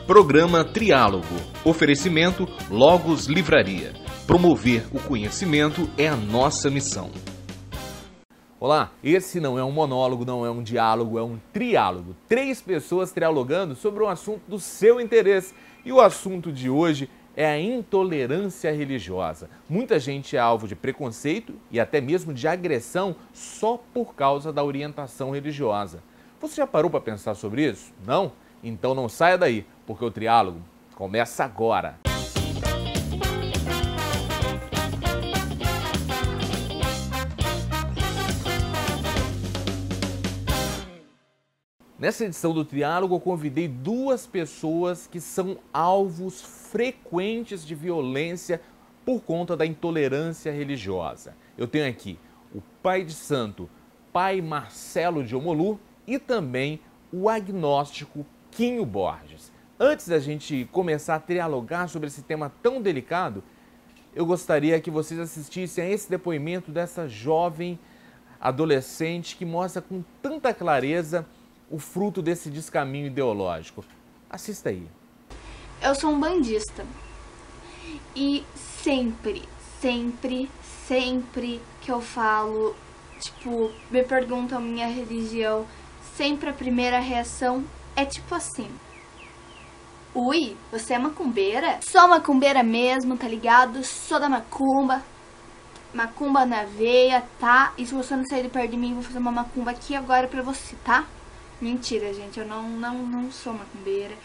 Programa Triálogo. Oferecimento Logos Livraria. Promover o conhecimento é a nossa missão. Olá, esse não é um monólogo, não é um diálogo, é um triálogo. 3 pessoas trialogando sobre um assunto do seu interesse. E o assunto de hoje é a intolerância religiosa. Muita gente é alvo de preconceito e até mesmo de agressão só por causa da orientação religiosa. Você já parou para pensar sobre isso? Não? Então não saia daí, porque o triálogo começa agora. Nessa edição do Triálogo, eu convidei 2 pessoas que são alvos frequentes de violência por conta da intolerância religiosa. Eu tenho aqui o pai de santo, pai Marcelo de Omolu, e também o agnóstico Quinho Borges. Antes da gente começar a trialogar sobre esse tema tão delicado, eu gostaria que vocês assistissem a esse depoimento dessa jovem adolescente que mostra com tanta clareza o fruto desse descaminho ideológico. Assista aí. Eu sou um bandista e sempre que eu falo, me perguntam a minha religião, sempre a primeira reação é tipo assim: ui, você é macumbeira? Sou macumbeira mesmo, tá ligado? Sou da macumba, macumba na veia, tá? E se você não sair de perto de mim, eu vou fazer uma macumba aqui agora pra você, tá? Mentira, gente, eu não sou macumbeira,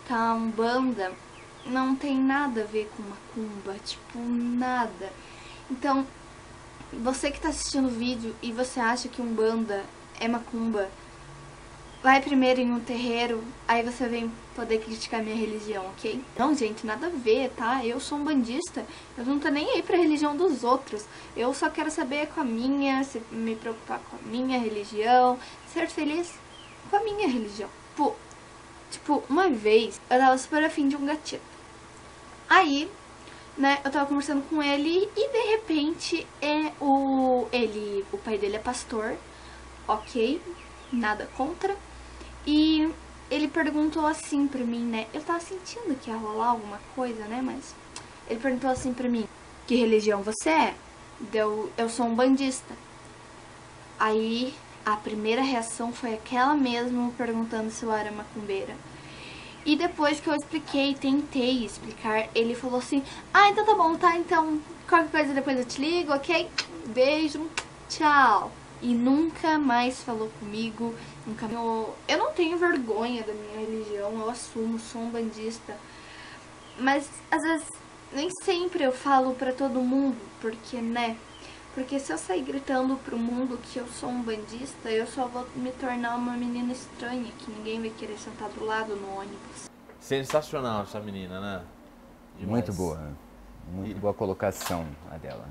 tá? Umbanda não tem nada a ver com macumba, nada. Então, você que tá assistindo o vídeo e você acha que Umbanda é macumba, vai primeiro em um terreiro, aí você vem poder criticar minha religião, ok? Não, gente, nada a ver, tá? Eu sou um bandista, eu não tô nem aí pra religião dos outros. Eu só quero saber com a minha, me preocupar com a minha religião, ser feliz com a minha religião. Uma vez eu tava super afim de um gatito. Aí, né, eu tava conversando com ele e de repente o pai dele é pastor, ok, nada contra. E ele perguntou assim pra mim, né, eu tava sentindo que ia rolar alguma coisa, né, mas ele perguntou assim pra mim: que religião você é? Eu sou um bandista. Aí a primeira reação foi aquela mesmo, perguntando se eu era macumbeira. E depois que eu tentei explicar, ele falou assim: ah, então tá bom, tá? Então qualquer coisa depois eu te ligo, ok? Beijo, tchau. E nunca mais falou comigo, nunca. Eu não tenho vergonha da minha religião, eu assumo, sou um bandista. Mas às vezes nem sempre eu falo pra todo mundo, porque, né? Porque se eu sair gritando pro mundo que eu sou um bandista, eu só vou me tornar uma menina estranha, que ninguém vai querer sentar do lado no ônibus. Sensacional essa menina, né? Demais. Muito boa. Muito boa colocação a dela.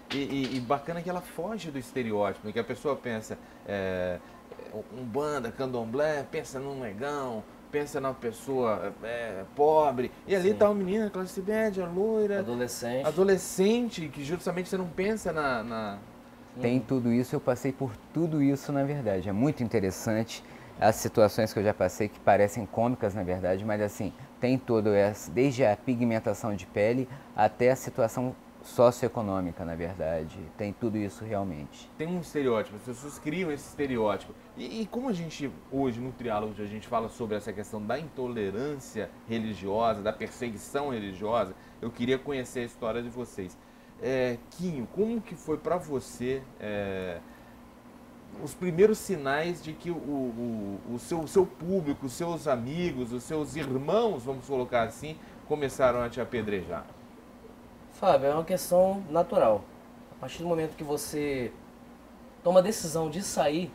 E bacana que ela foge do estereótipo, que a pessoa pensa, Umbanda, candomblé, pensa num negão, pensa na pessoa pobre, e ali tá uma menina, classe média, loira, adolescente, que justamente você não pensa na... Tem tudo isso, eu passei por tudo isso na verdade, é muito interessante as situações que eu já passei que parecem cômicas na verdade, mas assim, tem todo essa, desde a pigmentação de pele até a situação socioeconômica, na verdade, tem tudo isso realmente. Tem um estereótipo, as pessoas criam esse estereótipo. E como a gente, hoje no Triálogo, a gente fala sobre essa questão da intolerância religiosa, da perseguição religiosa, eu queria conhecer a história de vocês. Quinho, como que foi para você os primeiros sinais de que o seu público, os seus amigos, os seus irmãos, vamos colocar assim, começaram a te apedrejar? Fábio, é uma questão natural. A partir do momento que você toma a decisão de sair...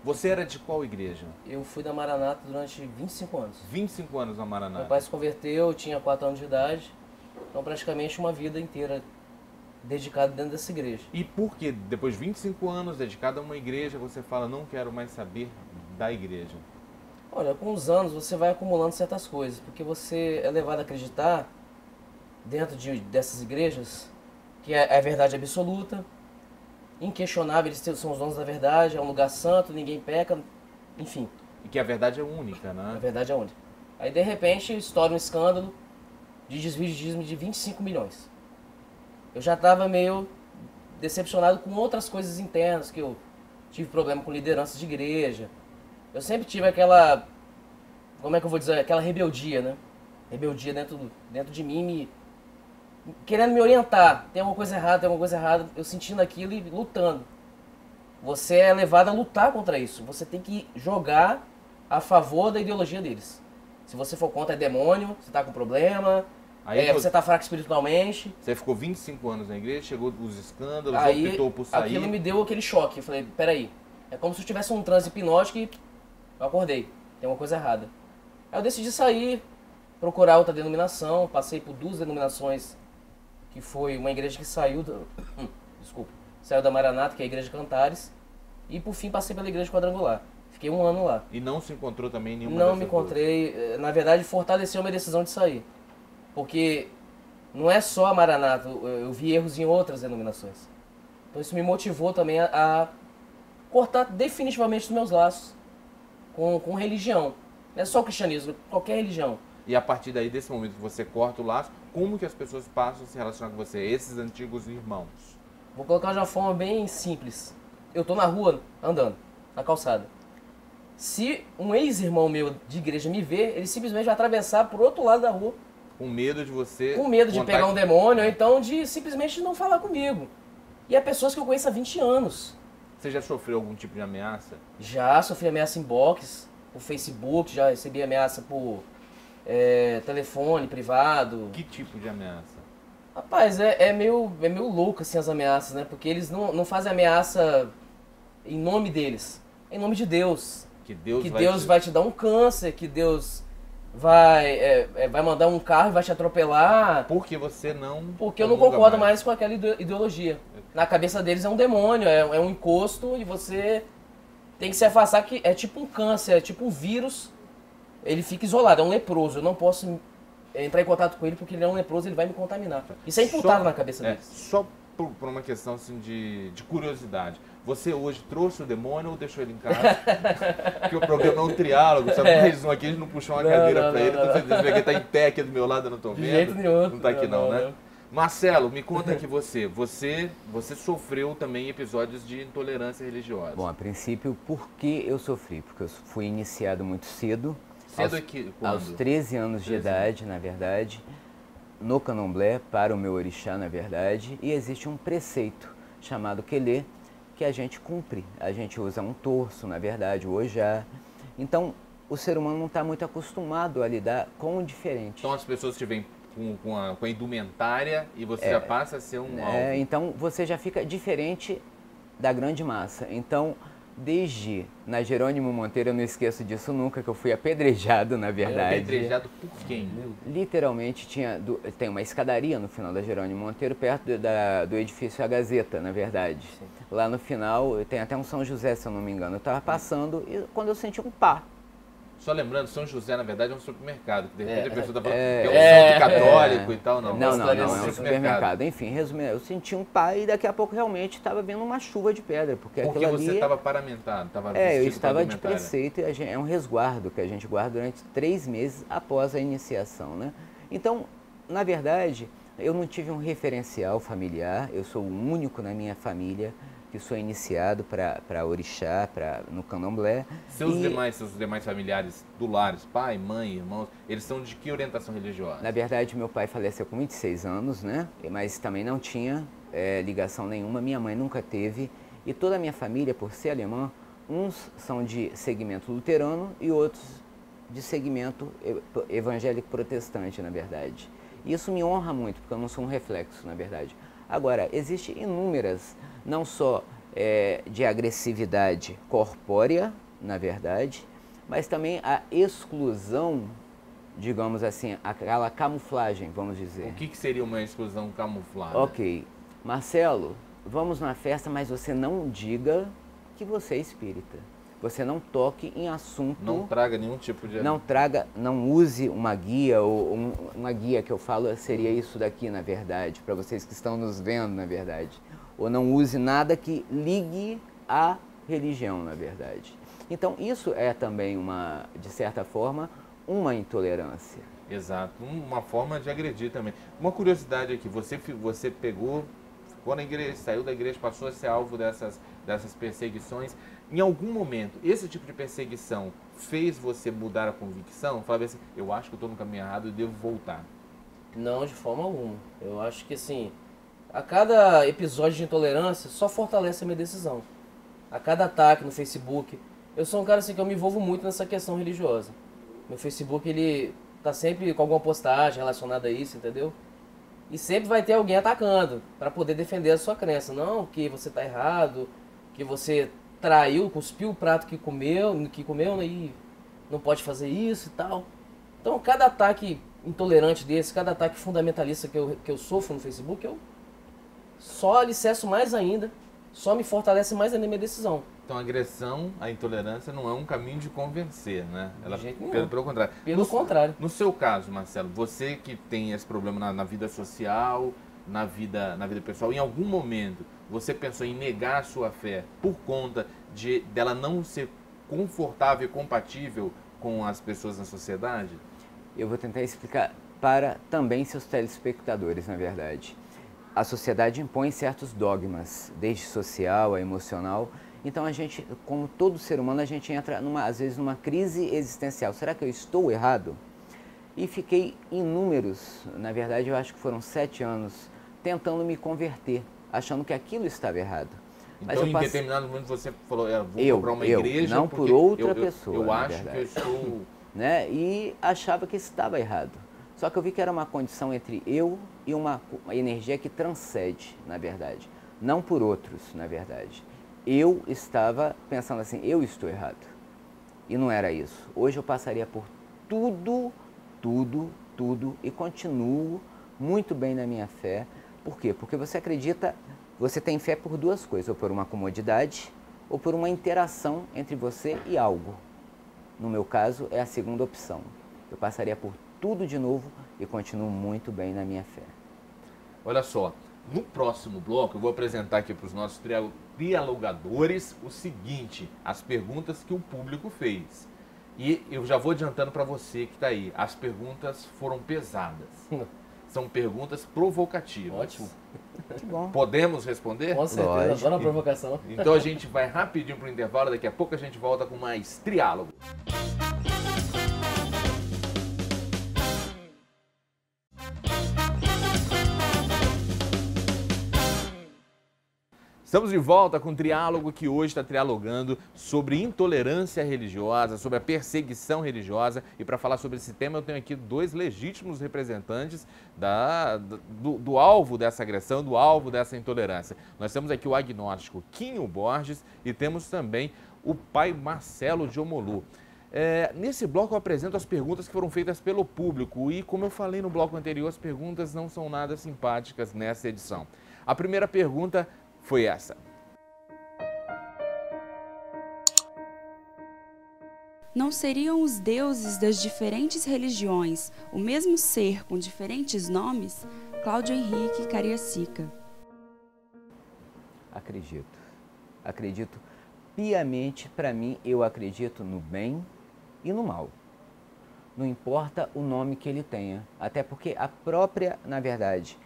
Você era de qual igreja? Eu fui da Maranata durante 25 anos. 25 anos na Maranata? Meu pai se converteu, eu tinha 4 anos de idade. Então praticamente uma vida inteira dedicada dentro dessa igreja. E por que depois de 25 anos dedicado a uma igreja, você fala: não quero mais saber da igreja? Olha, com os anos você vai acumulando certas coisas, porque você é levado a acreditar dentro dessas igrejas que é a verdade absoluta, inquestionável, eles são os donos da verdade, é um lugar santo, ninguém peca, enfim. E que a verdade é única, né? A verdade é única. Aí de repente estoura um escândalo de desvio de dízimo de 25 milhões. Eu já estava meio decepcionado com outras coisas internas, que eu tive problema com lideranças de igreja. Eu sempre tive aquela, como é que eu vou dizer, aquela rebeldia, né? Rebeldia dentro de mim, querendo me orientar. Tem alguma coisa errada, tem alguma coisa errada. Eu sentindo aquilo e lutando. Você é levado a lutar contra isso. Você tem que jogar a favor da ideologia deles. Se você for contra, é demônio, você está com problema, você está fraco espiritualmente. Você ficou 25 anos na igreja, chegou os escândalos, Aí, optou por sair. Aquilo me deu aquele choque. Eu falei, peraí, é como se eu tivesse um transe hipnótico e eu acordei. Tem uma coisa errada. Aí eu decidi sair, procurar outra denominação, passei por 2 denominações, que foi uma igreja que saiu saiu da Maranata, que é a igreja de Cantares, e por fim passei pela igreja quadrangular. Fiquei 1 ano lá. E não se encontrou também em nenhuma Não dessas me encontrei, na verdade fortaleceu a minha decisão de sair. Porque não é só a Maranata, eu vi erros em outras denominações. Então isso me motivou também a cortar definitivamente os meus laços com religião. Não é só o cristianismo, qualquer religião. E a partir daí, desse momento que você corta o laço, como que as pessoas passam a se relacionar com você, esses antigos irmãos? Vou colocar de uma forma bem simples. Eu tô na rua, andando, na calçada. Se um ex-irmão meu de igreja me ver, ele simplesmente vai atravessar pro outro lado da rua. Com medo de você... Com medo de pegar um demônio, ou então de simplesmente não falar comigo. E é pessoas que eu conheço há 20 anos. Você já sofreu algum tipo de ameaça? Já sofri ameaça em box, por Facebook, já recebi ameaça por telefone privado. Que tipo de ameaça? Rapaz, é meio louco assim as ameaças, né? Porque eles não fazem ameaça em nome deles, é em nome de Deus. Que Deus vai te dar um câncer, que Deus vai mandar um carro e vai te atropelar. Porque você não... Porque eu não concordo mais com aquela ideologia. Na cabeça deles é um demônio, é um encosto e você tem que se afastar, que é tipo um câncer, é tipo um vírus. Ele fica isolado, é um leproso. Eu não posso entrar em contato com ele porque ele é um leproso, ele vai me contaminar. Isso é imputado na cabeça deles. Só por uma questão assim, de curiosidade. Você hoje trouxe o demônio ou deixou ele em casa? Porque o programa é um triálogo, sabe? Mais um aqui, a gente não puxou uma cadeira pra ele. Você vê que tá em pé aqui do meu lado, eu não tô vendo. De jeito nenhum. Não tá aqui não, né? Marcelo, me conta aqui você sofreu também episódios de intolerância religiosa. Bom, a princípio, por que eu sofri? Porque eu fui iniciado muito cedo. Cedo aqui, quando? Aos 13 anos de idade, na verdade, no candomblé, para o meu orixá, na verdade, e existe um preceito chamado quelê, que a gente cumpre. A gente usa um torso, na verdade, o ojá. Então, o ser humano não está muito acostumado a lidar com o diferente. Então, as pessoas te veem com a indumentária e você já passa a ser um alvo. Então, você já fica diferente da grande massa. Então, desde na Jerônimo Monteiro, eu não esqueço disso nunca, que eu fui apedrejado, na verdade. Apedrejado por quem? Literalmente, tem uma escadaria no final da Jerônimo Monteiro, perto do edifício A Gazeta, na verdade. Sim. Lá no final, tem até um São José, se eu não me engano. Eu estava passando e quando eu senti um pá. Só lembrando, São José, na verdade, é um supermercado. Que de repente a pessoa está falando que é um santo católico e tal. Não, é um supermercado. Enfim, resumindo, eu senti um pá e daqui a pouco realmente estava vendo uma chuva de pedra. Porque você estava paramentado, eu estava de preceito e é um resguardo que a gente guarda durante 3 meses após a iniciação, né? Então, na verdade, eu não tive um referencial familiar, eu sou o único na minha família que sou iniciado para orixá, no candomblé. Seus demais familiares do lar, pai, mãe, irmãos, eles são de que orientação religiosa? Na verdade, meu pai faleceu com 26 anos, né? Mas também não tinha ligação nenhuma, minha mãe nunca teve. E toda a minha família, por ser alemã, uns são de segmento luterano e outros de segmento evangélico protestante, na verdade. E isso me honra muito, porque eu não sou um reflexo, na verdade. Agora, existem inúmeras, não só de agressividade corpórea, na verdade, mas também a exclusão, digamos assim, aquela camuflagem, vamos dizer. O que seria uma exclusão camuflada? Ok. Marcelo, vamos na festa, mas você não diga que você é espírita. Você não toque em assunto... Não traga nenhum tipo de... Não use uma guia, ou uma guia que eu falo seria isso daqui, na verdade, para vocês que estão nos vendo, na verdade. Ou não use nada que ligue à religião, na verdade. Então, isso é também de certa forma, uma intolerância. Exato, uma forma de agredir também. Uma curiosidade aqui, você ficou na igreja, saiu da igreja, passou a ser alvo dessas perseguições. Em algum momento, esse tipo de perseguição fez você mudar a convicção? Falava assim, eu acho que eu estou no caminho errado e devo voltar. Não, de forma alguma. Eu acho que assim, a cada episódio de intolerância só fortalece a minha decisão. A cada ataque no Facebook, eu sou um cara assim que eu me envolvo muito nessa questão religiosa. Meu Facebook, ele tá sempre com alguma postagem relacionada a isso, entendeu? E sempre vai ter alguém atacando para poder defender a sua crença. Não que você tá errado, que você traiu, cuspiu o prato que comeu, né, e não pode fazer isso e tal. Então, cada ataque intolerante desse, cada ataque fundamentalista que eu sofro no Facebook, eu só alicerço mais ainda, só me fortalece mais ainda a minha decisão. Então a agressão, a intolerância não é um caminho de convencer, né? De jeito nenhum. Pelo contrário. Pelo contrário. No seu caso, Marcelo, você que tem esse problema na vida social, na vida pessoal, em algum momento você pensou em negar a sua fé por conta dela não ser confortável e compatível com as pessoas na sociedade? Eu vou tentar explicar para também seus telespectadores, na verdade. A sociedade impõe certos dogmas, desde social a emocional. Então a gente, como todo ser humano, a gente entra às vezes numa crise existencial. Será que eu estou errado? E fiquei inúmeros, na verdade eu acho que foram 7 anos, tentando me converter, achando que aquilo estava errado. Então em determinado momento você falou, vou para uma igreja, não por outra pessoa. Eu acho que eu estou... Né? E achava que estava errado. Só que eu vi que era uma condição entre eu e uma energia que transcende, na verdade. Não por outros, na verdade. Eu estava pensando assim, eu estou errado. E não era isso. Hoje eu passaria por tudo e continuo muito bem na minha fé. Por quê? Porque você acredita, você tem fé por duas coisas, ou por uma comodidade, ou por uma interação entre você e algo. No meu caso, é a segunda opção. Eu passaria por tudo de novo e continuo muito bem na minha fé. Olha só, no próximo bloco eu vou apresentar aqui para os nossos dialogadores o seguinte, as perguntas que o público fez. E eu já vou adiantando para você que está aí, as perguntas foram pesadas. São perguntas provocativas. Ótimo. Que bom. Podemos responder? Com certeza, adoro a provocação. Então a gente vai rapidinho para o intervalo, daqui a pouco a gente volta com mais Triálogo. Estamos de volta com o Triálogo, que hoje está trialogando sobre intolerância religiosa, sobre a perseguição religiosa. E para falar sobre esse tema, eu tenho aqui dois legítimos representantes do alvo dessa agressão, do alvo dessa intolerância. Nós temos aqui o agnóstico Quinho Borges e temos também o pai Marcelo de Omolu. Nesse bloco eu apresento as perguntas que foram feitas pelo público e, como eu falei no bloco anterior, as perguntas não são nada simpáticas nessa edição. A primeira pergunta foi essa. Não seriam os deuses das diferentes religiões o mesmo ser com diferentes nomes? Cláudio Henrique Cariacica. Acredito piamente. Para mim, eu acredito no bem e no mal. Não importa o nome que ele tenha, até porque a própria, na verdade,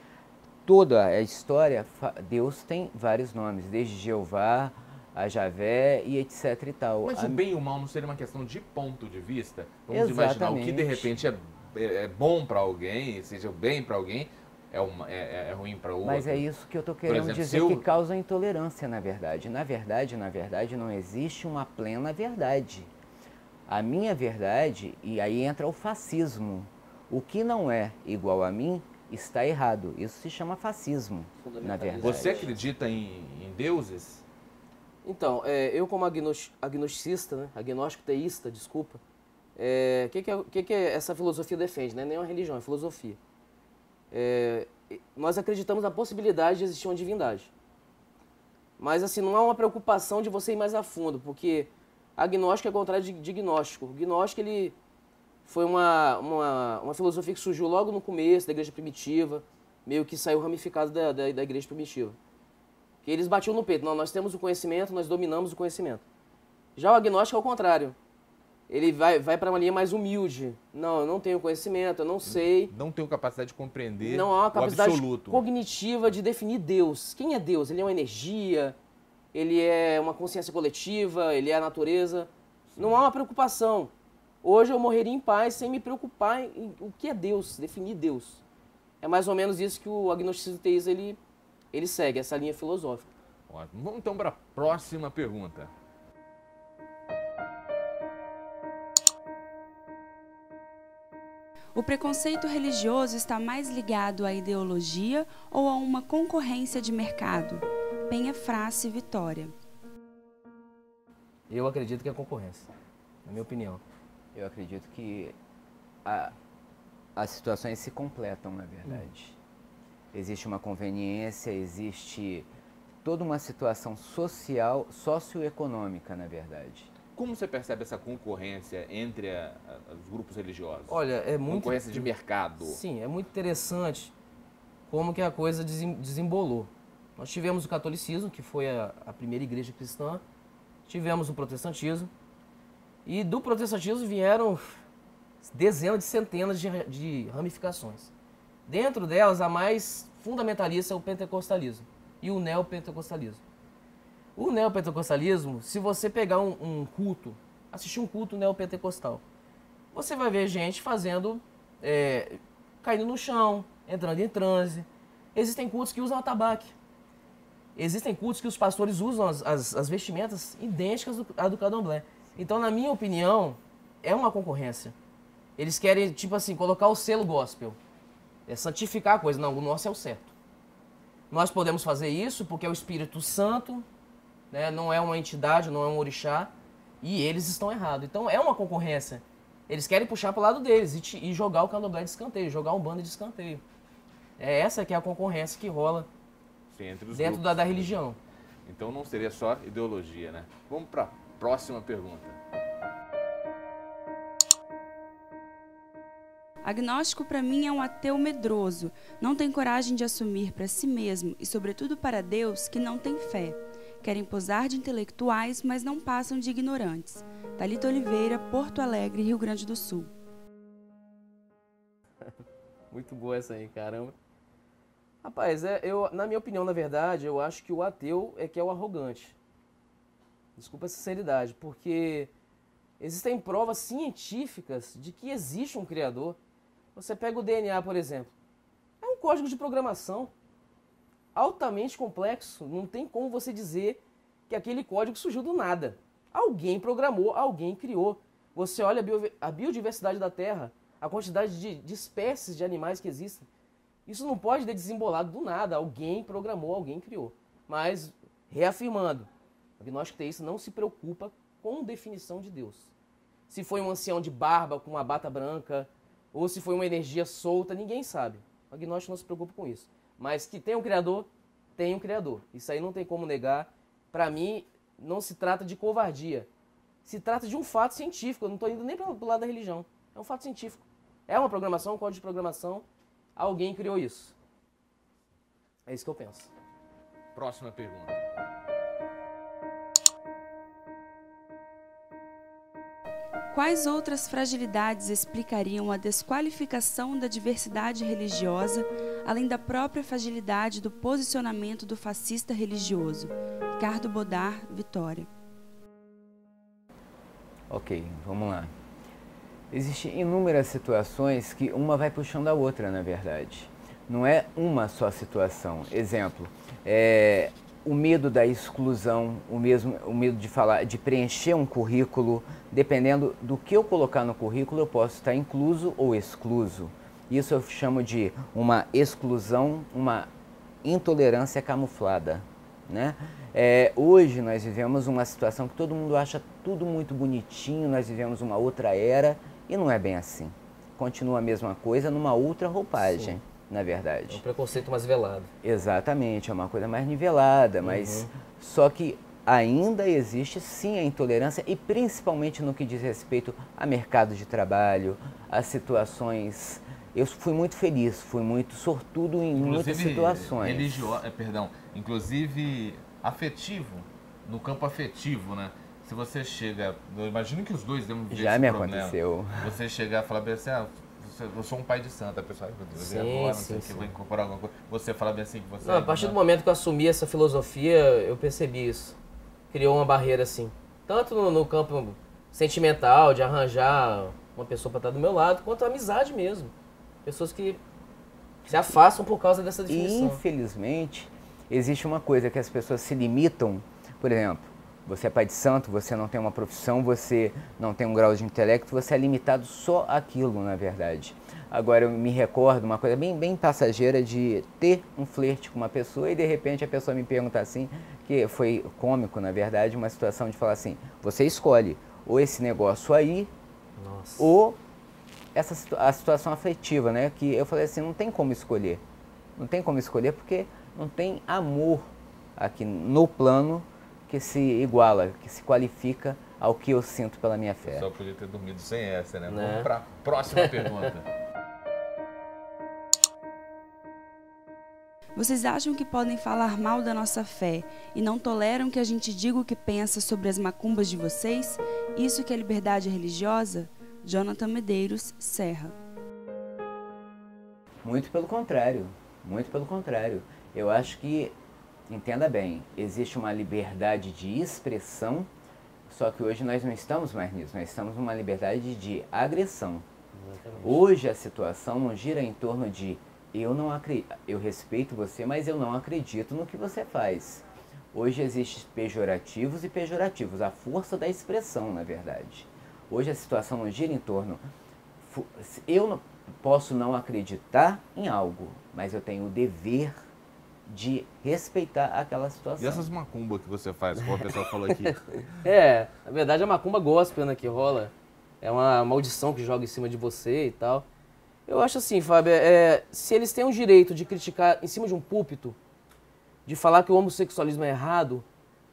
toda a história, Deus tem vários nomes, desde Jeová, a Javé e etc e tal. Mas o bem e o mal não seria uma questão de ponto de vista? Vamos Exatamente. imaginar o que de repente é bom para alguém, seja bem para alguém, é ruim para outro. Mas é isso que eu estou querendo dizer, que causa intolerância, na verdade. Na verdade, não existe uma plena verdade. A minha verdade, e aí entra o fascismo. O que não é igual a mim está errado. Isso se chama fascismo, na verdade. Você acredita em deuses? Então, eu como agnosticista, né? Agnóstico teísta, desculpa, que essa filosofia defende? Não é nem uma religião, é filosofia. Nós acreditamos na possibilidade de existir uma divindade. Mas assim, não há uma preocupação de você ir mais a fundo, porque agnóstico é o contrário de gnóstico. O gnóstico, ele foi uma filosofia que surgiu logo no começo da igreja primitiva, meio que saiu ramificado da igreja primitiva. Que eles batiam no peito, não, nós temos o conhecimento, nós dominamos o conhecimento. Já o agnóstico é o contrário. ele vai para uma linha mais humilde. Não, eu não tenho conhecimento, eu não sei. Não tenho capacidade de compreender Não há uma o capacidade absoluto. cognitiva de definir Deus. Quem é Deus? Ele é uma energia, ele é uma consciência coletiva, ele é a natureza. Não há uma preocupação. Hoje eu morreria em paz sem me preocupar em o que é Deus, definir Deus. É mais ou menos isso que o agnosticismo teísta ele segue, essa linha filosófica. Ótimo. Vamos então para a próxima pergunta. O preconceito religioso está mais ligado à ideologia ou a uma concorrência de mercado? Penha Frace, Vitória. Eu acredito que é concorrência, na minha opinião. Eu acredito que as situações se completam, na verdade. Existe uma conveniência, existe toda uma situação social, socioeconômica, na verdade. Como você percebe essa concorrência entre os grupos religiosos? Olha, é muito... Concorrência de mercado. Sim, é muito interessante como que a coisa desembolou. Nós tivemos o catolicismo, que foi a primeira igreja cristã, tivemos o protestantismo, e do protestantismo vieram dezenas de centenas de ramificações. Dentro delas, a mais fundamentalista é o pentecostalismo e o neopentecostalismo. O neopentecostalismo, se você pegar um culto, assistir um culto neopentecostal, você vai ver gente fazendo, caindo no chão, entrando em transe. Existem cultos que usam atabaque. Existem cultos que os pastores usam as vestimentas idênticas à do candomblé. Então, na minha opinião, é uma concorrência. Eles querem, tipo assim, colocar o selo gospel. É santificar a coisa. Não, o nosso é o certo. Nós podemos fazer isso porque é o Espírito Santo, né? Não é uma entidade, não é um orixá, e eles estão errados. Então, é uma concorrência. Eles querem puxar para o lado deles e jogar o candomblé de escanteio, jogar um bando de escanteio. É essa que é a concorrência que rola. Sim, entre os dentro grupos. da religião. Então não seria só ideologia, né? Vamos para a próxima pergunta. Agnóstico para mim é um ateu medroso, não tem coragem de assumir para si mesmo e sobretudo para Deus que não tem fé. Querem posar de intelectuais, mas não passam de ignorantes. Thalita Oliveira, Porto Alegre, Rio Grande do Sul. Muito boa essa aí, caramba. Rapaz, na minha opinião, na verdade, eu acho que o ateu é que é o arrogante. Desculpa a sinceridade, porque existem provas científicas de que existe um criador. Você pega o DNA, por exemplo. É um código de programação altamente complexo. Não tem como você dizer que aquele código surgiu do nada. Alguém programou, alguém criou. Você olha a biodiversidade da Terra, a quantidade de espécies de animais que existem. Isso não pode ter desembolado do nada. Alguém programou, alguém criou. Mas, reafirmando, o agnóstico teísta não se preocupa com definição de Deus. Se foi um ancião de barba com uma bata branca, ou se foi uma energia solta, ninguém sabe. O agnóstico não se preocupa com isso. Mas que tem um Criador, tem um Criador. Isso aí não tem como negar. Para mim, não se trata de covardia. Se trata de um fato científico. Eu não estou indo nem para o lado da religião. É um fato científico. É uma programação, um código de programação. Alguém criou isso. É isso que eu penso. Próxima pergunta. Quais outras fragilidades explicariam a desqualificação da diversidade religiosa, além da própria fragilidade do posicionamento do fascista religioso? Ricardo Bodar, Vitória. Ok, vamos lá. Existem inúmeras situações que uma vai puxando a outra, na verdade. Não é uma só situação. Exemplo, o medo da exclusão, o medo de preencher um currículo. Dependendo do que eu colocar no currículo, eu posso estar incluso ou excluso. Isso eu chamo de uma exclusão, uma intolerância camuflada, né? Hoje nós vivemos uma situação que todo mundo acha tudo muito bonitinho, nós vivemos uma outra era e não é bem assim. Continua a mesma coisa numa outra roupagem, sim, na verdade. É um preconceito mais velado. Exatamente, é uma coisa mais nivelada, mas só que ainda existe sim a intolerância e principalmente no que diz respeito a mercado de trabalho, a situações. Eu fui muito feliz, fui muito sortudo em muitas situações. Inclusive afetivo, no campo afetivo, né? Se você chega, eu imagino que os dois devem ver Já esse me problema. aconteceu. Você chegar e falar bem assim, eu sou um pai de santo, a pessoa, ai meu Deus, Sim, e agora, não sim, sei o que, sim. vou incorporar alguma coisa. Você fala bem assim que você... Não, a partir do momento que eu assumi essa filosofia, eu percebi isso. Criou uma barreira assim. Tanto no campo sentimental, de arranjar uma pessoa para estar do meu lado, quanto a amizade mesmo. Pessoas que se afastam por causa dessa E, definição. infelizmente, existe uma coisa que as pessoas se limitam. Por exemplo, você é pai de santo, você não tem uma profissão, você não tem um grau de intelecto, você é limitado só àquilo, na verdade. Agora, eu me recordo uma coisa bem passageira de ter um flerte com uma pessoa e, de repente, a pessoa me pergunta assim, que foi cômico, na verdade, uma situação de falar assim, você escolhe ou esse negócio aí, Nossa. ou a situação afetiva, né? Que eu falei assim, não tem como escolher. Não tem como escolher porque não tem amor aqui no plano que se iguala, que se qualifica ao que eu sinto pela minha fé. Só podia ter dormido sem essa, né? Né? Vamos para a próxima pergunta. Vocês acham que podem falar mal da nossa fé e não toleram que a gente diga o que pensa sobre as macumbas de vocês? Isso que é liberdade religiosa? Jonathan Medeiros, Serra. Muito pelo contrário, muito pelo contrário. Eu acho que, entenda bem, existe uma liberdade de expressão, só que hoje nós não estamos mais nisso, nós estamos numa liberdade de agressão. Exatamente. Hoje a situação não gira em torno de eu respeito você, mas eu não acredito no que você faz. Hoje existem pejorativos e pejorativos, a força da expressão, na verdade. Hoje a situação não gira em torno, eu não posso não acreditar em algo, mas eu tenho o dever de respeitar aquela situação. E essas macumbas que você faz, como a pessoa falou aqui? Na verdade, a macumba gospel, né, que rola. É uma maldição que joga em cima de você e tal. Eu acho assim, Fábio, se eles têm o direito de criticar em cima de um púlpito, de falar que o homossexualismo é errado,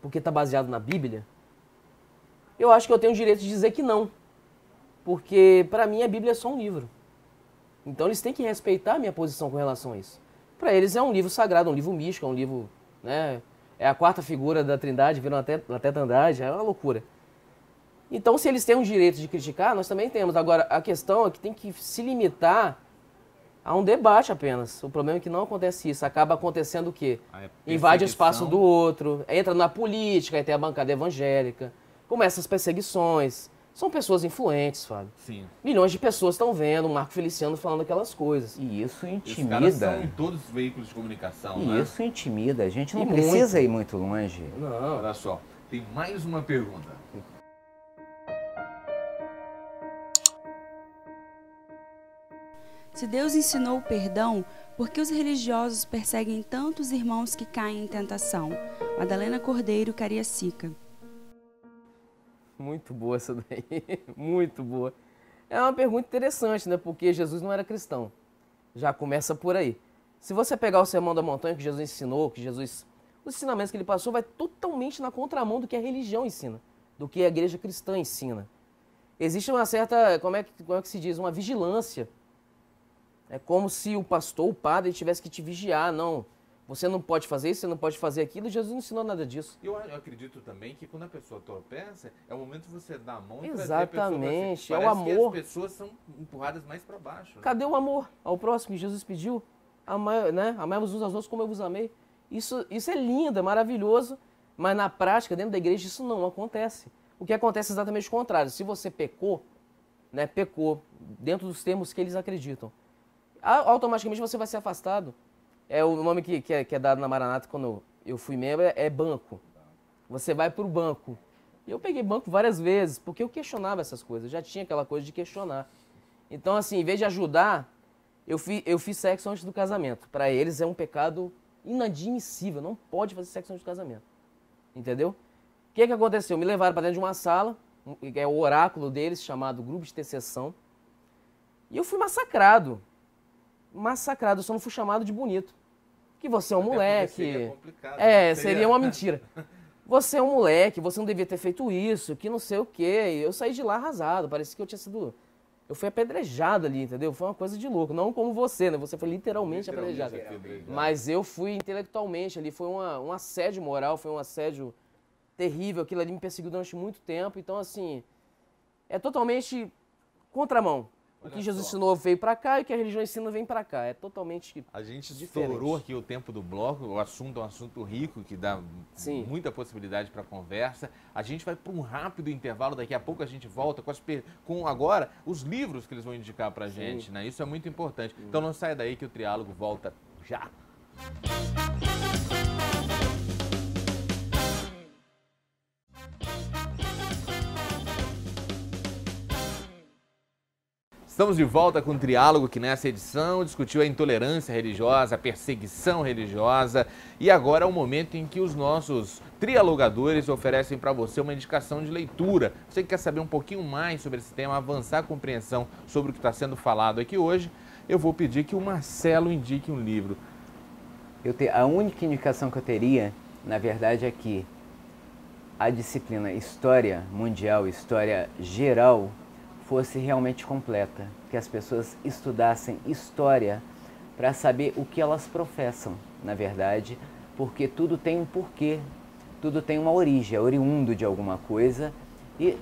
porque está baseado na Bíblia, eu acho que eu tenho o direito de dizer que não. Porque, para mim, a Bíblia é só um livro. Então, eles têm que respeitar a minha posição com relação a isso. Para eles é um livro sagrado, um livro místico, é um livro, né, é a quarta figura da Trindade, viram até Tetandade, é uma loucura. Então, se eles têm o direito de criticar, nós também temos. Agora, a questão é que tem que se limitar a um debate apenas. O problema é que não acontece isso. Acaba acontecendo o quê? Invade o espaço do outro, entra na política, aí tem a bancada evangélica, começa as perseguições. São pessoas influentes, Fábio. Sim. Milhões de pessoas estão vendo o Marco Feliciano falando aquelas coisas. E isso Esses caras intimida. são em todos os veículos de comunicação, E né? isso intimida. A gente não E precisa ir muito longe. Não. Olha só, tem mais uma pergunta. Se Deus ensinou o perdão, por que os religiosos perseguem tantos irmãos que caem em tentação? Madalena Cordeiro, Cariacica. Muito boa essa daí, muito boa. É uma pergunta interessante, né? Porque Jesus não era cristão. Já começa por aí. Se você pegar o Sermão da Montanha que Jesus ensinou, os ensinamentos que ele passou, vai totalmente na contramão do que a religião ensina, do que a igreja cristã ensina. Existe uma certa, como é que se diz, uma vigilância. É como se o pastor, o padre, tivesse que te vigiar. Não, você não pode fazer isso, você não pode fazer aquilo. Jesus não ensinou nada disso. Eu acredito também que quando a pessoa tropeça, é o momento de você dar a mão e Exatamente, trazer a pessoa pra cima. é o Parece que amor. as pessoas são empurradas mais para baixo. Né? Cadê o amor ao próximo que Jesus pediu? Amai-vos uns aos outros como eu vos amei. Isso é lindo, é maravilhoso, mas na prática, dentro da igreja, isso não acontece. O que acontece é exatamente o contrário. Se você pecou, né, pecou dentro dos termos que eles acreditam, automaticamente você vai ser afastado. O nome que é dado na Maranata quando eu fui membro é banco. Você vai para o banco. E eu peguei banco várias vezes, porque eu questionava essas coisas. Eu já tinha aquela coisa de questionar. Então, assim, em vez de ajudar, eu fiz sexo antes do casamento. Para eles é um pecado inadmissível. Não pode fazer sexo antes do casamento. Entendeu? O que aconteceu? Me levaram para dentro de uma sala, que é o oráculo deles, chamado grupo de intercessão. E eu fui massacrado. Massacrado. Eu só não fui chamado de bonito. Que você é um moleque. Seria complicado. Seria uma mentira. Você é um moleque, você não devia ter feito isso, que não sei o quê. Eu saí de lá arrasado, parecia que eu tinha sido... Eu fui apedrejado ali, entendeu? Foi uma coisa de louco. Não como você, né? Você foi literalmente apedrejado. Mas eu fui intelectualmente ali, foi um assédio moral, foi um assédio terrível, aquilo ali me perseguiu durante muito tempo. Então, assim, é totalmente contramão. O que Jesus ensinou veio pra cá e o que a religião ensina vem pra cá. É totalmente A gente diferente. estourou aqui o tempo do bloco, o assunto é um assunto rico, que dá muita possibilidade para conversa. A gente vai para um rápido intervalo, daqui a pouco a gente volta com agora os livros que eles vão indicar pra gente, né? Isso é muito importante. Então não saia daí que o Triálogo volta já. Estamos de volta com o Triálogo, que nessa edição discutiu a intolerância religiosa, a perseguição religiosa. E agora é o momento em que os nossos trialogadores oferecem para você uma indicação de leitura. Você que quer saber um pouquinho mais sobre esse tema, avançar a compreensão sobre o que está sendo falado aqui hoje, eu vou pedir que o Marcelo indique um livro. A única indicação que eu teria, na verdade, é que a disciplina História Mundial, História Geral, fosse realmente completa, que as pessoas estudassem história para saber o que elas professam, na verdade, porque tudo tem um porquê, tudo tem uma origem, é oriundo de alguma coisa e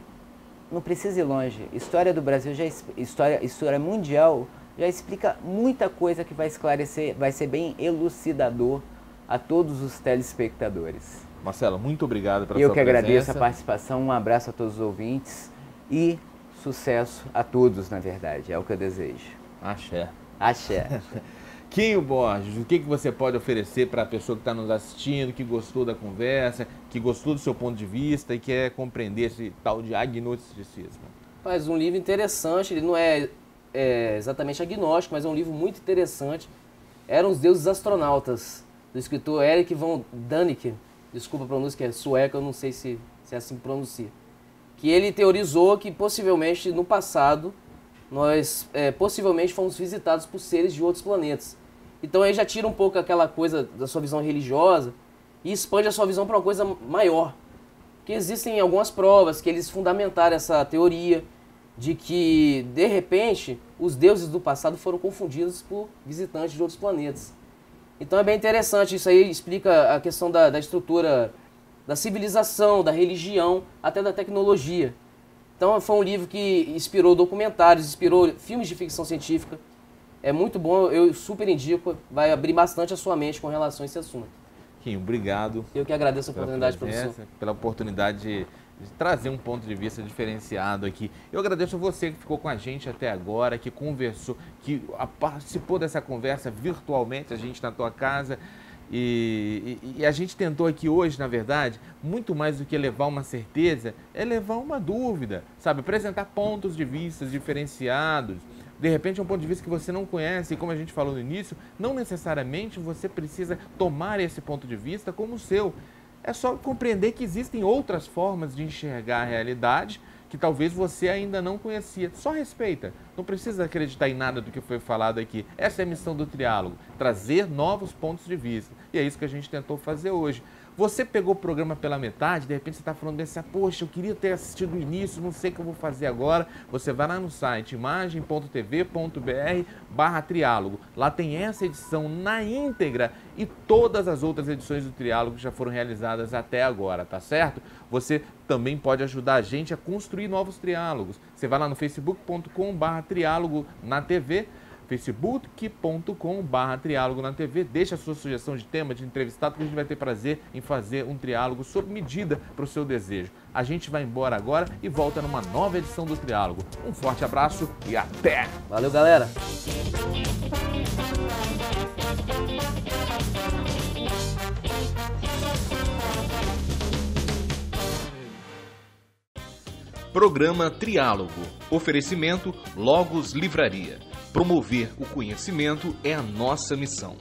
não precisa ir longe. História do Brasil, história mundial, já explica muita coisa que vai esclarecer, vai ser bem elucidador a todos os telespectadores. Marcelo, muito obrigado pela sua presença. Eu que agradeço a participação, um abraço a todos os ouvintes e sucesso a todos, na verdade, é o que eu desejo. Axé. Axé. Quinho Borges, o que você pode oferecer para a pessoa que está nos assistindo, que gostou da conversa, que gostou do seu ponto de vista e quer compreender esse tal de agnosticismo? Faz um livro interessante, ele não é exatamente agnóstico, mas é um livro muito interessante. Eram os Deuses Astronautas, do escritor Erik von Däniken, desculpa a pronúncia que é sueca, eu não sei se é assim que pronuncia. Que ele teorizou que possivelmente no passado nós possivelmente fomos visitados por seres de outros planetas. Então aí já tira um pouco aquela coisa da sua visão religiosa e expande a sua visão para uma coisa maior. Que existem algumas provas que eles fundamentaram essa teoria de que, de repente, os deuses do passado foram confundidos por visitantes de outros planetas. Então é bem interessante, isso aí explica a questão da estrutura da civilização, da religião, até da tecnologia. Então foi um livro que inspirou documentários, inspirou filmes de ficção científica. É muito bom, eu super indico, vai abrir bastante a sua mente com relação a esse assunto. Quinho, obrigado. Eu que agradeço a oportunidade, professor. Pela oportunidade de trazer um ponto de vista diferenciado aqui. Eu agradeço a você que ficou com a gente até agora, que conversou, que participou dessa conversa virtualmente, a gente na tua casa. E a gente tentou aqui hoje, na verdade, muito mais do que levar uma certeza, é levar uma dúvida, sabe? Apresentar pontos de vista diferenciados. De repente é um ponto de vista que você não conhece e, como a gente falou no início, não necessariamente você precisa tomar esse ponto de vista como o seu. É só compreender que existem outras formas de enxergar a realidade que talvez você ainda não conhecia. Só respeita. Não precisa acreditar em nada do que foi falado aqui. Essa é a missão do Triálogo, trazer novos pontos de vista. E é isso que a gente tentou fazer hoje. Você pegou o programa pela metade, de repente você está falando desse, poxa, eu queria ter assistido o início, não sei o que eu vou fazer agora. Você vai lá no site imagem.tv.br/triálogo. Lá tem essa edição na íntegra e todas as outras edições do Triálogo que já foram realizadas até agora, tá certo? Você também pode ajudar a gente a construir novos triálogos. Você vai lá no facebook.com/triálogo na TV, facebook.com/triálogo na TV, deixa a sua sugestão de tema, de entrevistado, que a gente vai ter prazer em fazer um triálogo sob medida para o seu desejo. A gente vai embora agora e volta numa nova edição do Triálogo. Um forte abraço e até! Valeu, galera! Programa Triálogo. Oferecimento Logos Livraria. Promover o conhecimento é a nossa missão.